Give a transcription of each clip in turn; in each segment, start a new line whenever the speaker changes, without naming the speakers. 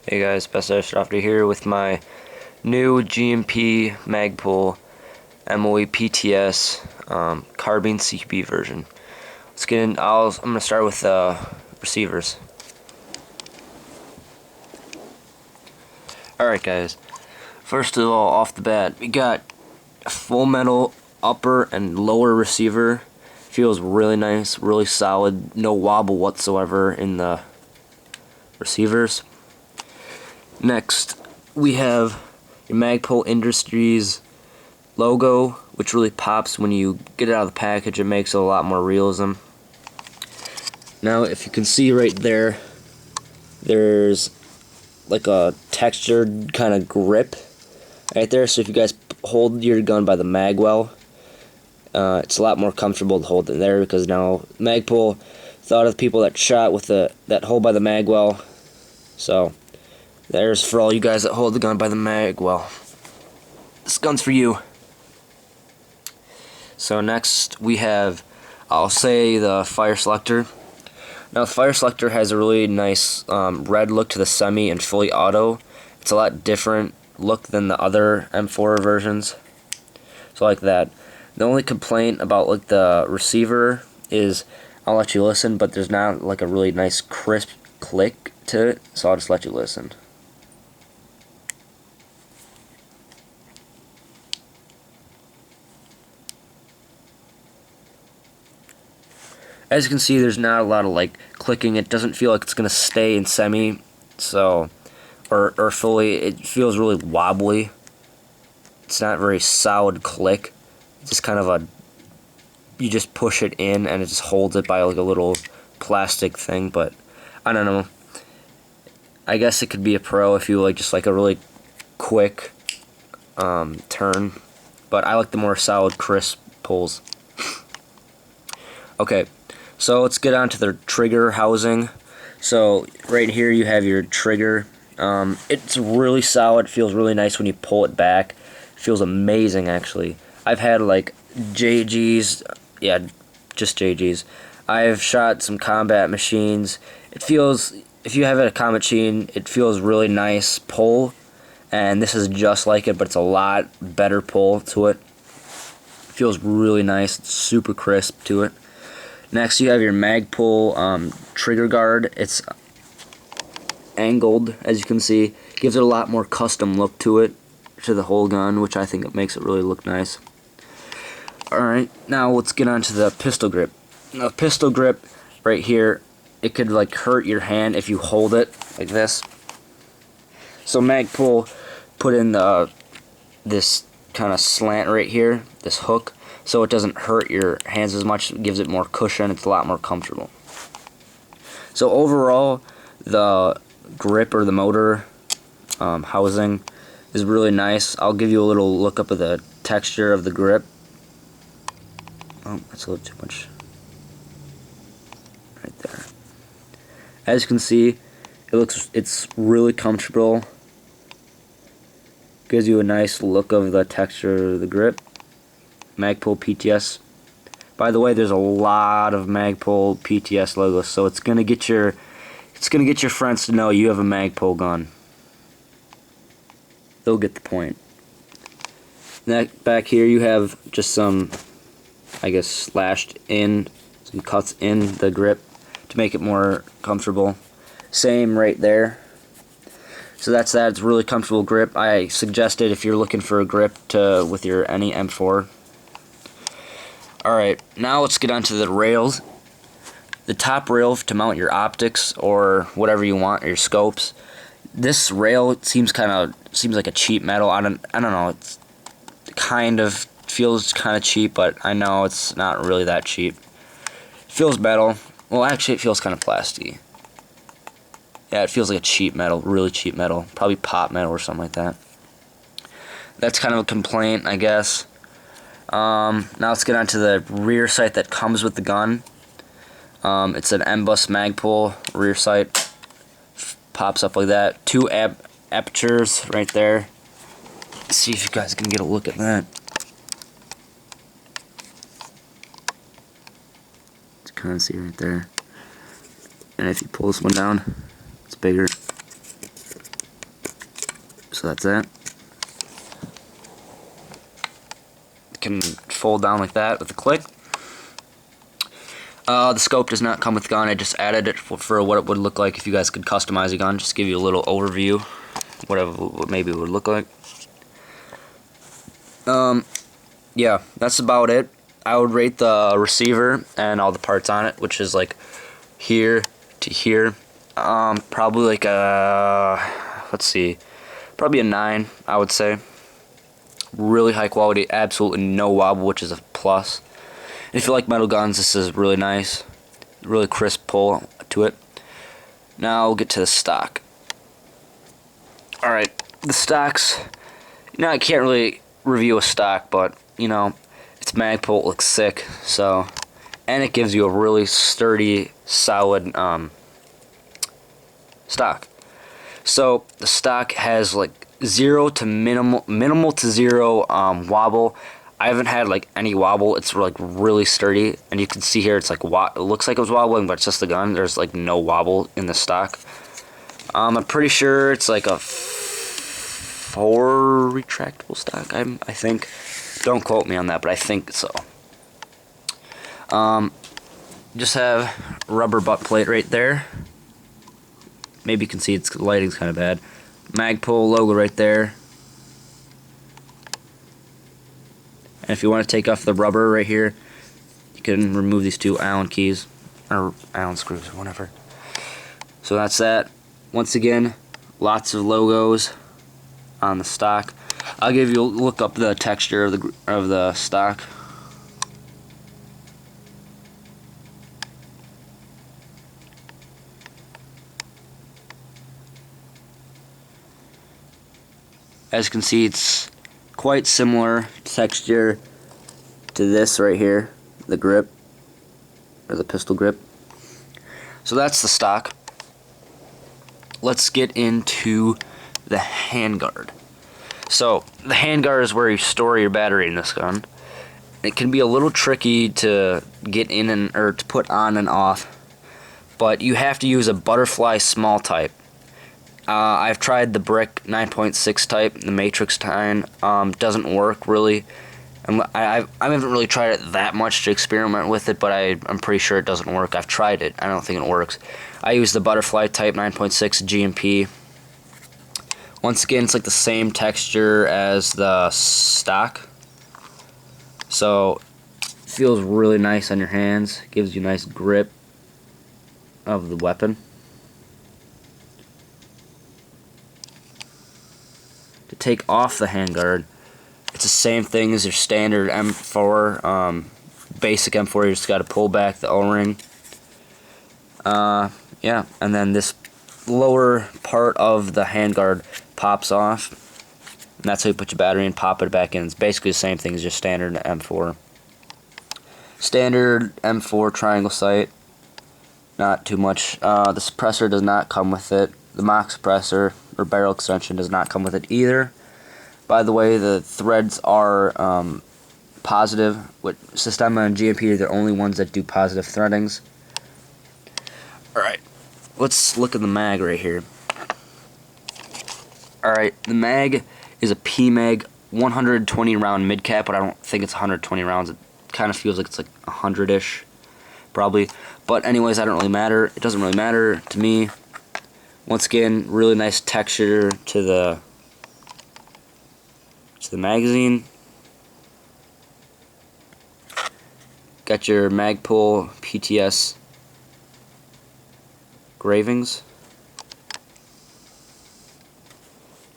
Hey guys, Best After here with my new GMP Magpul MOE PTS carbine CQB version. Let's get in. I'm gonna start with receivers. Alright guys, first of all, off the bat, we got a full metal upper and lower receiver. Feels really nice, really solid, no wobble whatsoever in the receivers. Next, we have your Magpul Industries logo, which really pops when you get it out of the package. It makes it a lot more realism. Now, if you can see right there, there's like a textured kind of grip right there. So if you guys hold your gun by the mag well, it's a lot more comfortable to hold it there, because now Magpul thought of the people that shot with that hold by the mag well. So there's for all you guys that hold the gun by the mag well. This gun's for you. So next we have, I'll say, the fire selector. Now the fire selector has a really nice red look to the semi and fully auto. It's a lot different look than the other M4 versions. So like that. The only complaint about like the receiver is, I'll let you listen, but there's not like a really nice crisp click to it, so I'll just let you listen. As you can see, there's not a lot of like clicking. It doesn't feel like it's gonna stay in semi, so or fully. It feels really wobbly. It's not very solid click. It's just kind of a, you just push it in and it just holds it by like a little plastic thing. But I don't know. I guess it could be a pro if you like just like a really quick turn. But I like the more solid, crisp pulls. Okay. So let's get on to the trigger housing. So right here you have your trigger. It's really solid, feels really nice when you pull it back. It feels amazing actually. I've had like JGs, yeah, just JGs. I've shot some combat machines. It feels, if you have a combat machine, it feels really nice pull. And this is just like it, but it's a lot better pull to it. It feels really nice, it's super crisp to it. Next, you have your Magpul trigger guard. It's angled, as you can see. Gives it a lot more custom look to it, to the whole gun, which I think it makes it really look nice. Alright, now let's get on to the pistol grip. Now, pistol grip, right here, it could like hurt your hand if you hold it like this. So Magpul put in this kind of slant right here, this hook, so it doesn't hurt your hands as much. It gives it more cushion. It's a lot more comfortable. So overall, the grip or the motor housing is really nice. I'll give you a little look up of the texture of the grip. Oh, that's a little too much. Right there. As you can see, it's really comfortable. Gives you a nice look of the texture of the grip. Magpul PTS. By the way, there's a lot of Magpul PTS logos, so it's gonna get your friends to know you have a Magpul gun. They'll get the point. Back here you have just some, I guess, slashed in, some cuts in the grip to make it more comfortable. Same right there. So that's that. It's a really comfortable grip. I suggest it if you're looking for a grip with your any M4. Alright, now let's get onto the rails. The top rail to mount your optics or whatever you want, your scopes. This rail seems like a cheap metal. I don't know. It's kind of feels kind of cheap, but I know it's not really that cheap. It feels metal. Well, actually, it feels kind of plasticky. Yeah, it feels like a cheap metal, really cheap metal, probably pop metal or something like that. That's kind of a complaint, I guess. Now let's get on to the rear sight that comes with the gun. It's an M-Bus Magpul rear sight. Pops up like that. Two apertures right there. Let's see if you guys can get a look at that. You can kind of see right there. And if you pull this one down, it's bigger. So that's it. It can fold down like that with a click. The scope does not come with gun. I just added it for what it would look like if you guys could customize a gun. Just give you a little overview, what maybe it would look like. Yeah, that's about it. I would rate the receiver and all the parts on it, which is like here to here, probably like a, let's see, probably a 9, I would say. Really high quality, absolutely no wobble, which is a plus. And if you like metal guns, this is really nice, really crisp pull to it. Now we'll get to the stock. Alright, the stocks, I can't really review a stock, but, it's Magpul, it looks sick, so, and it gives you a really sturdy, solid, stock. So, the stock has, like, minimal to zero, wobble. I haven't had, like, any wobble. It's, like, really sturdy, and you can see here, it's, like, it looks like it was wobbling, but it's just the gun. There's, like, no wobble in the stock. I'm pretty sure it's, like, a 4 retractable stock, I think. Don't quote me on that, but I think so. Just have rubber butt plate right there. Maybe you can see the lighting's kind of bad. Magpul logo right there. And if you want to take off the rubber right here, you can remove these 2 Allen keys, or Allen screws, or whatever. So that's that. Once again, lots of logos on the stock. I'll give you a look up the texture of the stock. As you can see, it's quite similar texture to this right here, the grip, or the pistol grip. So that's the stock. Let's get into the handguard. So, the handguard is where you store your battery in this gun. It can be a little tricky to get in or to put on and off, but you have to use a butterfly small type. I've tried the brick 9.6 type, the matrix type, doesn't work really. I haven't really tried it that much to experiment with it, but I'm pretty sure it doesn't work. I've tried it, I don't think it works. I use the butterfly type 9.6 GMP. Once again, it's like the same texture as the stock, so it feels really nice on your hands, gives you a nice grip of the weapon. To take off the handguard, it's the same thing as your standard M4, basic M4, you just got to pull back the O-ring. Yeah, and then this lower part of the handguard pops off, and that's how you put your battery in, pop it back in. It's basically the same thing as your standard M4. Standard M4 triangle sight, not too much. The suppressor does not come with it. The mock suppressor or barrel extension does not come with it either. By the way, the threads are positive. With Systema and GMP are the only ones that do positive threadings. Alright, let's look at the mag right here. Alright, the mag is a PMag 120 round mid cap, but I don't think it's 120 rounds. It kind of feels like it's like 100-ish, probably. But anyways, that don't really matter. It doesn't really matter to me. Once again, really nice texture to the magazine. Got your Magpul PTS engravings.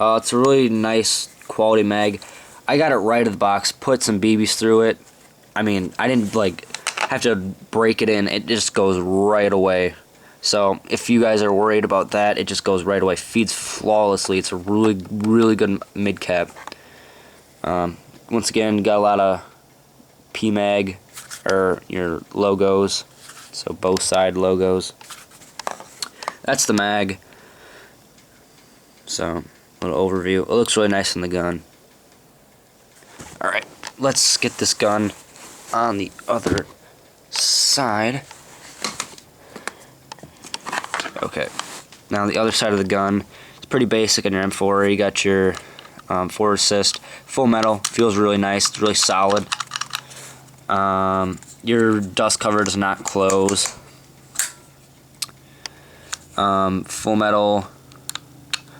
It's a really nice quality mag. I got it right out of the box, put some BBs through it. I mean, I didn't like have to break it in. It just goes right away. So if you guys are worried about that, it just goes right away. Feeds flawlessly. It's a really good mid cap. Once again, got a lot of PMag or your logos, so both side logos. That's the mag. So, a little overview. It looks really nice in the gun. Alright, let's get this gun on the other side. Okay, now the other side of the gun is pretty basic in your M4. You got your forward assist, full metal, feels really nice, it's really solid. Your dust cover does not close. Full metal.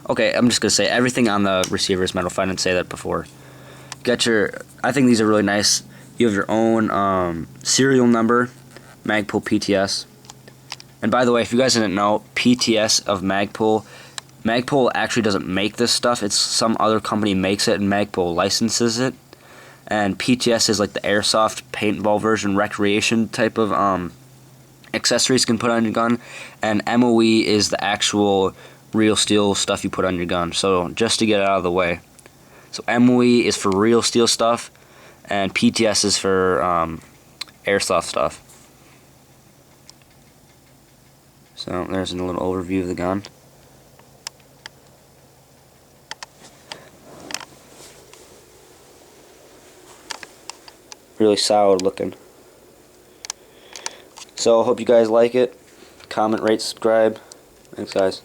Okay, I'm just gonna say everything on the receiver is metal. If I didn't say that before, got your. I think these are really nice. You have your own serial number, Magpul PTS. And by the way, if you guys didn't know, PTS of Magpul, Magpul actually doesn't make this stuff. It's some other company makes it, and Magpul licenses it. And PTS is like the airsoft paintball version, recreation type of accessories you can put on your gun. And MOE is the actual real steel stuff you put on your gun. So just to get it out of the way. So MOE is for real steel stuff, and PTS is for airsoft stuff. So there's a little overview of the gun. Really solid looking. So I hope you guys like it. Comment, rate, subscribe. Thanks guys.